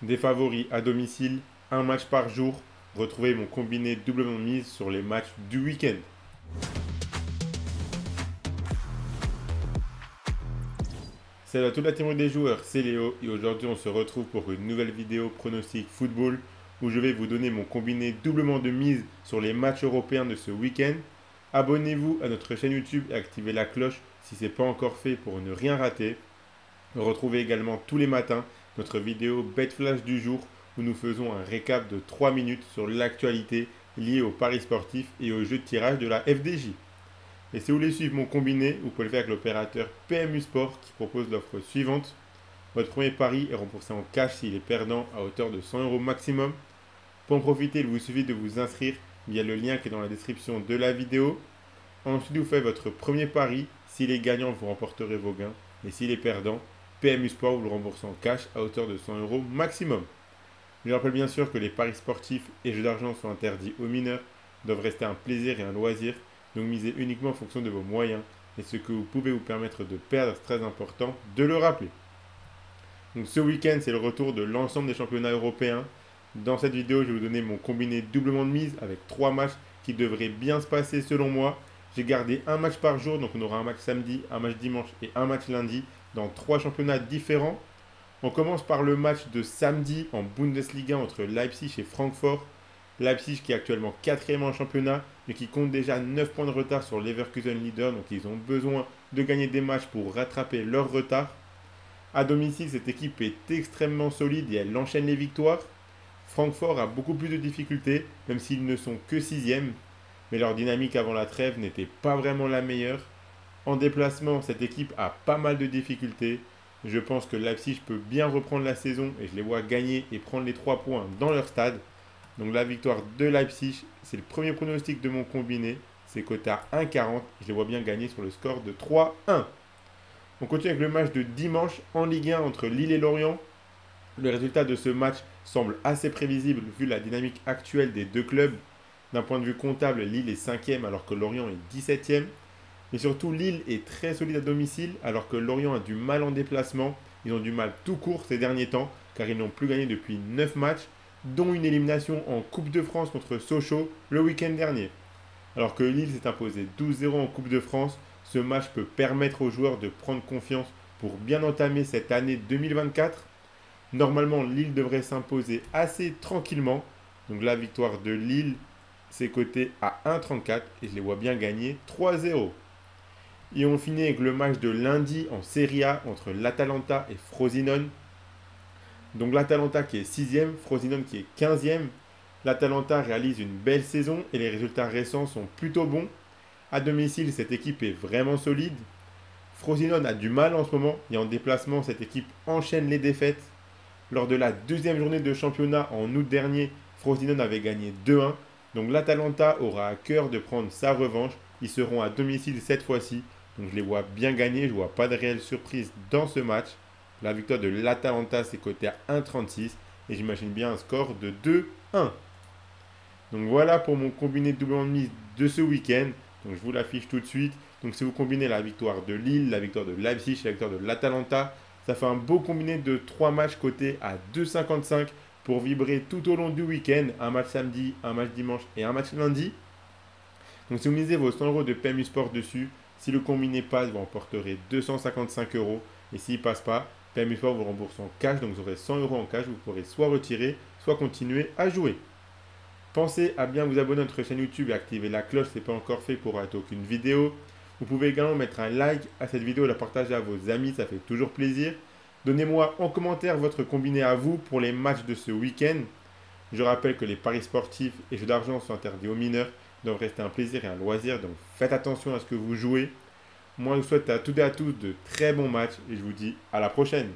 Des favoris à domicile, un match par jour. Retrouvez mon combiné doublement de mise sur les matchs du week-end. Salut à toute la team des joueurs, c'est Léo et aujourd'hui on se retrouve pour une nouvelle vidéo pronostic football où je vais vous donner mon combiné doublement de mise sur les matchs européens de ce week-end. Abonnez-vous à notre chaîne YouTube et activez la cloche si ce n'est pas encore fait pour ne rien rater. Retrouvez également tous les matins notre vidéo Bet Flash du jour où nous faisons un récap de 3 minutes sur l'actualité liée aux paris sportifs et aux jeux de tirage de la FDJ. Et si vous voulez suivre mon combiné, vous pouvez le faire avec l'opérateur PMU Sport qui propose l'offre suivante. Votre premier pari est remboursé en cash s'il est perdant à hauteur de 100 euros maximum. Pour en profiter, il vous suffit de vous inscrire via le lien qui est dans la description de la vidéo. Ensuite, vous faites votre premier pari. S'il est gagnant, vous remporterez vos gains. Et s'il est perdant, PMU Sport vous le rembourse en cash à hauteur de 100 euros maximum. Je rappelle bien sûr que les paris sportifs et jeux d'argent sont interdits aux mineurs, doivent rester un plaisir et un loisir. Donc misez uniquement en fonction de vos moyens et ce que vous pouvez vous permettre de perdre, c'est très important de le rappeler. Donc ce week-end, c'est le retour de l'ensemble des championnats européens. Dans cette vidéo, je vais vous donner mon combiné doublement de mise avec 3 matchs qui devraient bien se passer selon moi. J'ai gardé un match par jour, donc on aura un match samedi, un match dimanche et un match lundi dans 3 championnats différents. On commence par le match de samedi en Bundesliga entre Leipzig et Francfort. Leipzig qui est actuellement 4e en championnat, mais qui compte déjà 9 points de retard sur Leverkusen leader, donc ils ont besoin de gagner des matchs pour rattraper leur retard. À domicile, cette équipe est extrêmement solide et elle enchaîne les victoires. Francfort a beaucoup plus de difficultés, même s'ils ne sont que 6e, mais leur dynamique avant la trêve n'était pas vraiment la meilleure. En déplacement, cette équipe a pas mal de difficultés. Je pense que Leipzig peut bien reprendre la saison et je les vois gagner et prendre les 3 points dans leur stade. Donc la victoire de Leipzig, c'est le premier pronostic de mon combiné. C'est coté à 1,40. Je les vois bien gagner sur le score de 3-1. On continue avec le match de dimanche en Ligue 1 entre Lille et Lorient. Le résultat de ce match semble assez prévisible vu la dynamique actuelle des deux clubs. D'un point de vue comptable, Lille est 5e alors que Lorient est 17e. Et surtout, Lille est très solide à domicile alors que Lorient a du mal en déplacement. Ils ont du mal tout court ces derniers temps car ils n'ont plus gagné depuis 9 matchs, dont une élimination en Coupe de France contre Sochaux le week-end dernier. Alors que Lille s'est imposé 12-0 en Coupe de France, ce match peut permettre aux joueurs de prendre confiance pour bien entamer cette année 2024. Normalement, Lille devrait s'imposer assez tranquillement. Donc la victoire de Lille, c'est coté à 1,34 et je les vois bien gagner 3-0. Et on finit avec le match de lundi en Serie A entre l'Atalanta et Frosinone. Donc l'Atalanta qui est 6e, Frosinone qui est 15e. L'Atalanta réalise une belle saison et les résultats récents sont plutôt bons. À domicile, cette équipe est vraiment solide. Frosinone a du mal en ce moment et en déplacement, cette équipe enchaîne les défaites. Lors de la deuxième journée de championnat en août dernier, Frosinone avait gagné 2-1. Donc l'Atalanta aura à cœur de prendre sa revanche. Ils seront à domicile cette fois-ci. Donc je les vois bien gagner. Je ne vois pas de réelle surprise dans ce match. La victoire de l'Atalanta, c'est coté à 1,36. Et j'imagine bien un score de 2-1. Donc voilà pour mon combiné de doublement de mise de ce week-end. Donc je vous l'affiche tout de suite. Donc si vous combinez la victoire de Lille, la victoire de Leipzig, la victoire de l'Atalanta, ça fait un beau combiné de 3 matchs cotés à 2,55 pour vibrer tout au long du week-end. Un match samedi, un match dimanche et un match lundi. Donc si vous misez vos 100 euros de PMU Sport dessus, si le combiné passe, vous remporterez 255 euros. Et s'il ne passe pas, PMU Sport vous rembourse en cash. Donc vous aurez 100 euros en cash. Vous pourrez soit retirer, soit continuer à jouer. Pensez à bien vous abonner à notre chaîne YouTube et activer la cloche si ce n'est pas encore fait pour rater aucune vidéo. Vous pouvez également mettre un like à cette vidéo et la partager à vos amis, ça fait toujours plaisir. Donnez-moi en commentaire votre combiné à vous pour les matchs de ce week-end. Je rappelle que les paris sportifs et jeux d'argent sont interdits aux mineurs, doivent rester un plaisir et un loisir, donc faites attention à ce que vous jouez. Moi, je vous souhaite à toutes et à tous de très bons matchs et je vous dis à la prochaine.